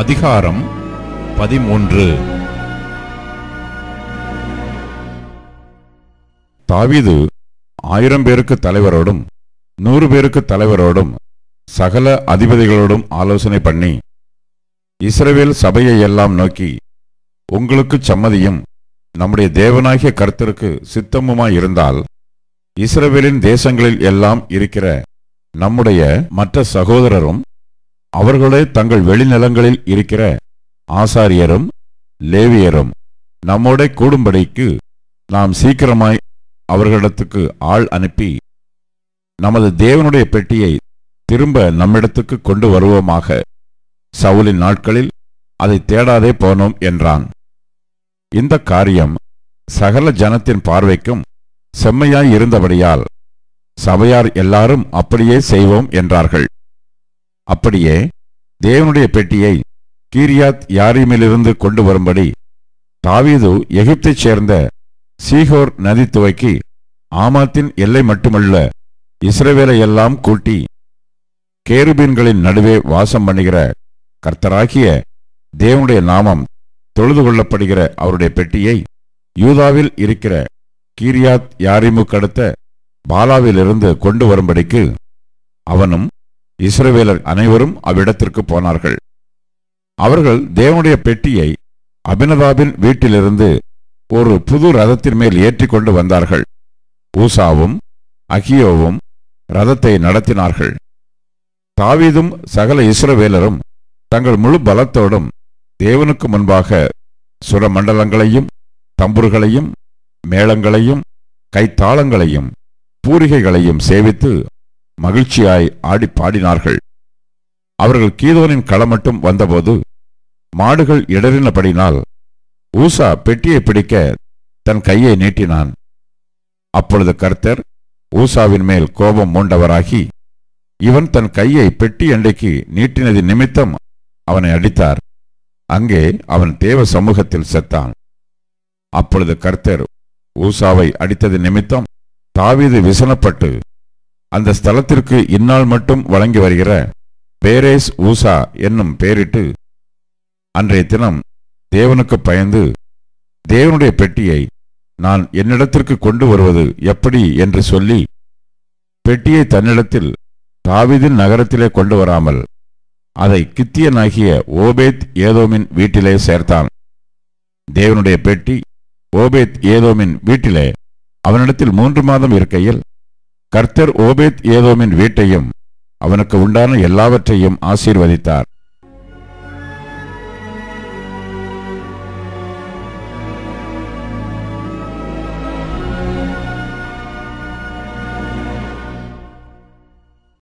அதிகாரம் 13. தாவீது 1000 பேருக்கு தலைவரோடும் 100 பேருக்கு தலைவரோடும் சகல அதிபதிகளோடும் ஆலோசனை பண்ணி இஸ்ரவேல் சபையை எல்லாம் நோக்கி, உங்களுக்கு சம்மதியும் நம்முடைய தேவனாகிய கர்த்தருக்கு சித்தமுமாயிருந்தால் இஸ்ரவேலின் தேசங்களில் எல்லாம் இருக்கிற நம்முடைய மற்ற சகோதரரும் அவர்களுடைய தங்கள் வெளிநிலங்களில் இருக்கிற ஆசாரியரும் லேவியரும் நம்மோட கூடும்படிக்கு நாம் சீக்கிரமாய் அவர்களிடத்துக்கு ஆள் அனுப்பி நமது தேவனுடைய பெட்டியை திரும்ப நம்மிடத்துக்கு கொண்டு வருவோமாக. சவுலின் நாட்களில் அதை தேடாதே போனோம் என்றான். இந்த காரியம் சகல ஜனத்தின் பார்வைக்கும் செம்மையாய் இருந்தபடியால் சபையார் எல்லாரும் அப்படியே செய்வோம் என்றார்கள். அப்படியே தேவனுடைய பெட்டியை கீரியாத் யாரீமிலிருந்து கொண்டு வரும்படி தாவீது எகிப்தைச் சேர்ந்த சீகோர் நதி துவக்கி ஆமாத்தின் எல்லை மட்டுமல்ல இஸ்ரவேலை எல்லாம் கூட்டி கேருபீன்களின் நடுவே வாசம் பண்ணுகிற கர்த்தராகிய தேவனுடைய நாமம் தொழுது கொள்ளப்படுகிற அவருடைய பெட்டியை யூதாவில் இருக்கிற கீரியாத் யாரீமுக்கடுத்த பாலாவிலிருந்து கொண்டு வரும்படிக்கு அவனும் இஸ்ரவேலர் அனைவரும் அவ்விடத்திற்கு போனார்கள். அவர்கள் தேவனுடைய பெட்டியை அபினதாபின் வீட்டிலிருந்து ஒரு புது ரதத்தின் மேல் ஏற்றி கொண்டு வந்தார்கள். ஊசாவும் அகியோவும் ரதத்தை நடத்தினார்கள். தாவீதும் சகல இஸ்ரவேலரும் தங்கள் முழு பலத்தோடும் தேவனுக்கு முன்பாக சுரமண்டலங்களையும் தம்புர்களையும் மேளங்களையும் கைத்தாளங்களையும் பூரிகைகளையும் சேவித்து மகிழ்ச்சியாய் ஆடி பாடினார்கள். அவர்கள் கீதோனின் களமட்டும் வந்தபோது மாடுகள் இடறினபடினால் ஊசா பெட்டியை பிடிக்க தன் கையை நீட்டினான். அப்பொழுது கர்த்தர் ஊசாவின் மேல் கோபம் மூண்டவராகி இவன் தன் கையை பெட்டி அண்டைக்கு நீட்டினதின் நிமித்தம் அவனை அடித்தார். அங்கே அவன் தேவ சமூகத்தில் செத்தான். அப்பொழுது கர்த்தர் ஊசாவை அடித்ததின் நிமித்தம் தாவீது விசனப்பட்டு அந்த ஸ்தலத்திற்கு இந்நாள் மட்டும் வழங்கி வருகிற பேரேஸ் ஊசா என்னும் பெயரிட்டு அன்றைய தினம் தேவனுக்கு பயந்து தேவனுடைய பெட்டியை நான் என்னிடத்திற்கு கொண்டு வருவது எப்படி என்று சொல்லி பெட்டியை தன்னிடத்தில் தாவீதின் நகரத்திலே கொண்டு வராமல் அதை கித்தியனாகிய ஓபேத் ஏதோமின் வீட்டிலே சேர்த்தான். தேவனுடைய பெட்டி ஓபேத் ஏதோமின் வீட்டிலே அவனிடத்தில் 3 மாதம் இருக்கையில் கர்த்தர் ஓபேத் ஏதோமின் வீட்டையும் அவனுக்கு உண்டான எல்லாவற்றையும் ஆசீர்வதித்தார்.